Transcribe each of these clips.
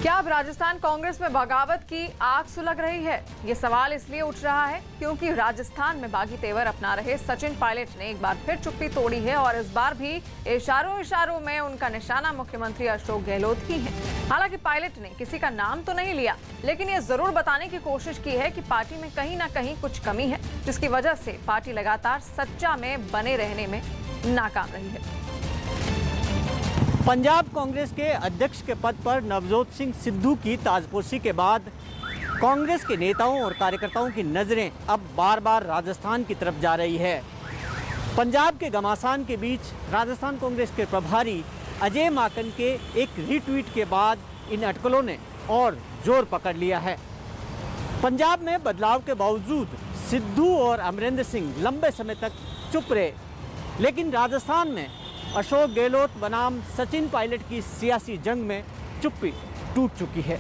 क्या अब राजस्थान कांग्रेस में बगावत की आग सुलग रही है? ये सवाल इसलिए उठ रहा है क्योंकि राजस्थान में बागी तेवर अपना रहे सचिन पायलट ने एक बार फिर चुप्पी तोड़ी है और इस बार भी इशारों में उनका निशाना मुख्यमंत्री अशोक गहलोत ही है। हालांकि पायलट ने किसी का नाम तो नहीं लिया, लेकिन ये जरूर बताने की कोशिश की है कि पार्टी में कहीं ना कहीं कुछ कमी है, जिसकी वजह से पार्टी लगातार सच्चा में बने रहने में नाकाम रही है। पंजाब कांग्रेस के अध्यक्ष के पद पर नवजोत सिंह सिद्धू की ताजपोशी के बाद कांग्रेस के नेताओं और कार्यकर्ताओं की नज़रें अब बार बार राजस्थान की तरफ जा रही है। पंजाब के घमासान के बीच राजस्थान कांग्रेस के प्रभारी अजय माकन के एक रीट्वीट के बाद इन अटकलों ने और जोर पकड़ लिया है। पंजाब में बदलाव के बावजूद सिद्धू और अमरिंदर सिंह लंबे समय तक चुप रहे, लेकिन राजस्थान में अशोक गहलोत बनाम सचिन पायलट की सियासी जंग में चुप्पी टूट चुकी है।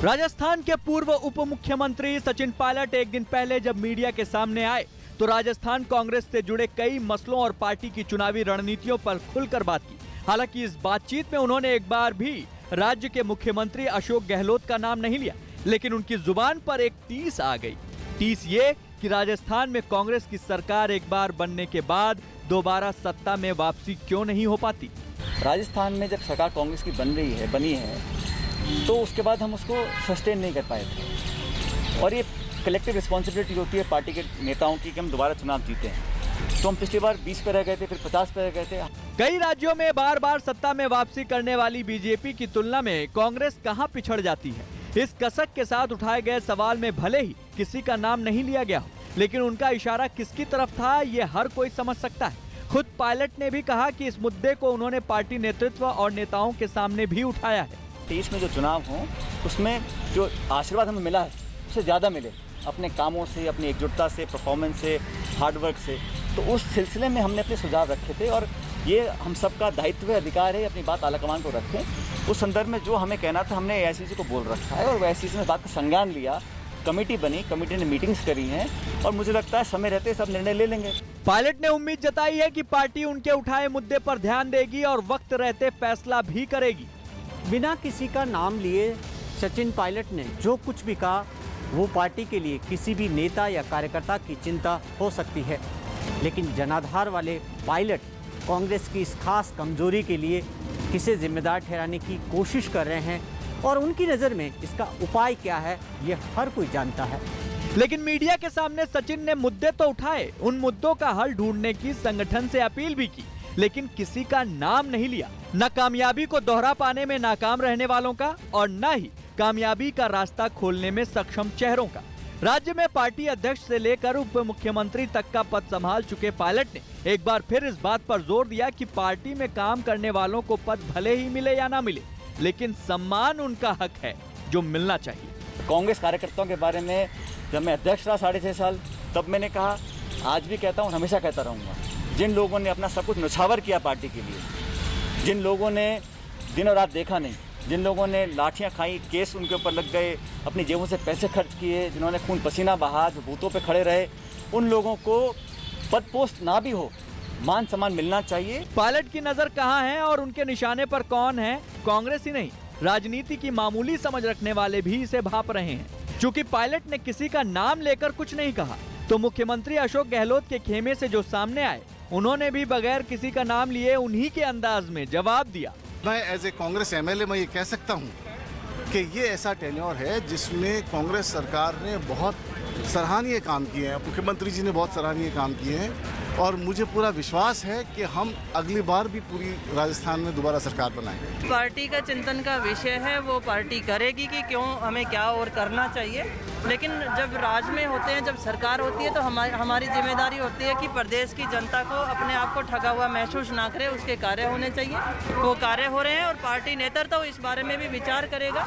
राजस्थान के पूर्व उप मुख्यमंत्री सचिन पायलट एक दिन पहले जब मीडिया के सामने आए तो राजस्थान कांग्रेस से जुड़े कई मसलों और पार्टी की चुनावी रणनीतियों पर खुलकर बात की। हालांकि इस बातचीत में उन्होंने एक बार भी राज्य के मुख्यमंत्री अशोक गहलोत का नाम नहीं लिया, लेकिन उनकी जुबान पर एक टीस आ गई। टीस ये कि राजस्थान में कांग्रेस की सरकार एक बार बनने के बाद दोबारा सत्ता में वापसी क्यों नहीं हो पाती। राजस्थान में जब सरकार कांग्रेस की बनी है तो उसके बाद हम उसको सस्टेन नहीं कर पाए थे, और ये कलेक्टिव रिस्पॉन्सिबिलिटी होती है पार्टी के नेताओं की कि हम दोबारा चुनाव जीते हैं। तो हम पिछली बार 20 पे रह गए थे, फिर 50 पे रह गए थे। कई राज्यों में बार बार सत्ता में वापसी करने वाली बीजेपी की तुलना में कांग्रेस कहां पिछड़ जाती है। इस कसक के साथ उठाए गए सवाल में भले ही किसी का नाम नहीं लिया गया हो, लेकिन उनका इशारा किसकी तरफ था ये हर कोई समझ सकता है। खुद पायलट ने भी कहा कि इस मुद्दे को उन्होंने पार्टी नेतृत्व और नेताओं के सामने भी उठाया है। 23 में जो चुनाव हो उसमें जो आशीर्वाद हमें मिला है उससे ज़्यादा मिले, अपने कामों से, अपनी एकजुटता से, परफॉर्मेंस से, हार्डवर्क से। तो उस सिलसिले में हमने अपने सुझाव रखे थे और ये हम सबका दायित्व अधिकार है अपनी बात आलाकमान को रखें। उस संदर्भ में जो हमें कहना था हमने AICC को बोल रखा है और वो AICC ने बात का संज्ञान लिया। कमेटी बनी, कमेटी ने मीटिंग्स करी हैं और मुझे लगता है समय रहते सब निर्णय ले लेंगे। पायलट ने उम्मीद जताई है कि पार्टी उनके उठाए मुद्दे पर ध्यान देगी और वक्त रहते फैसला भी करेगी। बिना किसी का नाम लिए सचिन पायलट ने जो कुछ भी कहा वो पार्टी के लिए किसी भी नेता या कार्यकर्ता की चिंता हो सकती है, लेकिन जनाधार वाले पायलट कांग्रेस की इस खास कमजोरी के लिए किसे जिम्मेदार ठहराने की कोशिश कर रहे हैं और उनकी नज़र में इसका उपाय क्या है ये हर कोई जानता है। लेकिन मीडिया के सामने सचिन ने मुद्दे तो उठाए, उन मुद्दों का हल ढूंढने की संगठन से अपील भी की, लेकिन किसी का नाम नहीं लिया। न कामयाबी को दोहरा पाने में नाकाम रहने वालों का और न ही कामयाबी का रास्ता खोलने में सक्षम चेहरों का। राज्य में पार्टी अध्यक्ष से लेकर उप मुख्यमंत्री तक का पद संभाल चुके पायलट ने एक बार फिर इस बात पर जोर दिया कि पार्टी में काम करने वालों को पद भले ही मिले या ना मिले, लेकिन सम्मान उनका हक है जो मिलना चाहिए। कांग्रेस कार्यकर्ताओं के बारे में जब मैं अध्यक्ष रहा 6.5 साल, तब मैंने कहा, आज भी कहता हूँ, हमेशा कहता रहूँगा, जिन लोगों ने अपना सब कुछ न्यौछावर किया पार्टी के लिए, जिन लोगों ने दिन और रात देखा नहीं, जिन लोगों ने लाठियाँ खाई, केस उनके ऊपर लग गए, अपनी जेबों से पैसे खर्च किए, जिन्होंने खून पसीना बहा, जो बूथों पे खड़े रहे, उन लोगों को पद पोस्ट ना भी हो, मान सम्मान मिलना चाहिए। पायलट की नजर कहाँ है और उनके निशाने पर कौन है? कांग्रेस ही नहीं, राजनीति की मामूली समझ रखने वाले भी इसे भांप रहे हैं। चूंकि पायलट ने किसी का नाम लेकर कुछ नहीं कहा, तो मुख्यमंत्री अशोक गहलोत के खेमे से जो सामने आए, उन्होंने भी बगैर किसी का नाम लिए उन्हीं के अंदाज में जवाब दिया। मैं एज ए कांग्रेस MLA मैं ये कह सकता हूँ कि ये ऐसा टेन्योर है जिसमें कांग्रेस सरकार ने बहुत सराहनीय काम किए हैं, मुख्यमंत्री जी ने बहुत सराहनीय काम किए हैं और मुझे पूरा विश्वास है कि हम अगली बार भी पूरी राजस्थान में दोबारा सरकार बनाएंगे। पार्टी का चिंतन का विषय है, वो पार्टी करेगी कि क्यों हमें क्या और करना चाहिए, लेकिन जब राज में होते हैं, जब सरकार होती है तो हमारी जिम्मेदारी होती है कि प्रदेश की जनता को अपने आप को ठगा हुआ महसूस ना करे, उसके कार्य होने चाहिए। वो कार्य हो रहे हैं और पार्टी नेतृत्व तो इस बारे में भी विचार करेगा।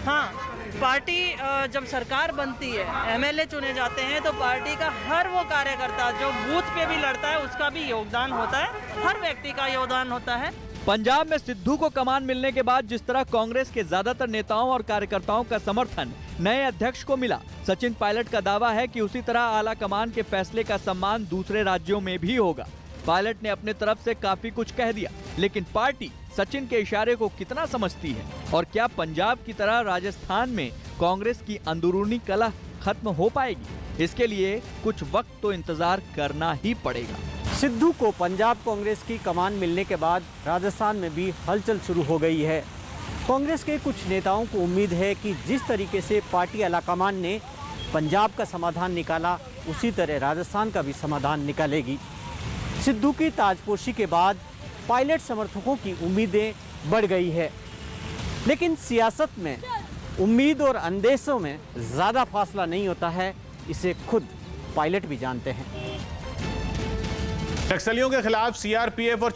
हाँ, पार्टी जब सरकार बनती है, MLA चुने जाते हैं, तो पार्टी का हर वो कार्यकर्ता जो बूथ पे भी लड़ता है उसका भी योगदान होता है, हर व्यक्ति का योगदान होता है। पंजाब में सिद्धू को कमान मिलने के बाद जिस तरह कांग्रेस के ज्यादातर नेताओं और कार्यकर्ताओं का समर्थन नए अध्यक्ष को मिला, सचिन पायलट का दावा है कि उसी तरह आला कमान के फैसले का सम्मान दूसरे राज्यों में भी होगा। पायलट ने अपने तरफ से काफी कुछ कह दिया, लेकिन पार्टी सचिन के इशारे को कितना समझती है और क्या पंजाब की तरह राजस्थान में कांग्रेस की अंदरूनी कलह खत्म हो पाएगी, इसके लिए कुछ वक्त तो इंतजार करना ही पड़ेगा। सिद्धू को पंजाब कांग्रेस की कमान मिलने के बाद राजस्थान में भी हलचल शुरू हो गई है। कांग्रेस के कुछ नेताओं को उम्मीद है कि जिस तरीके से पार्टी आलाकमान ने पंजाब का समाधान निकाला, उसी तरह राजस्थान का भी समाधान निकालेगी। सिद्धू की ताजपोशी के बाद पायलट समर्थकों की उम्मीदें बढ़ गई है, लेकिन सियासत में उम्मीद और अंदेशों में ज़्यादा फासला नहीं होता है, इसे खुद पायलट भी जानते हैं। नक्सलियों के खिलाफ सीआरपीएफ और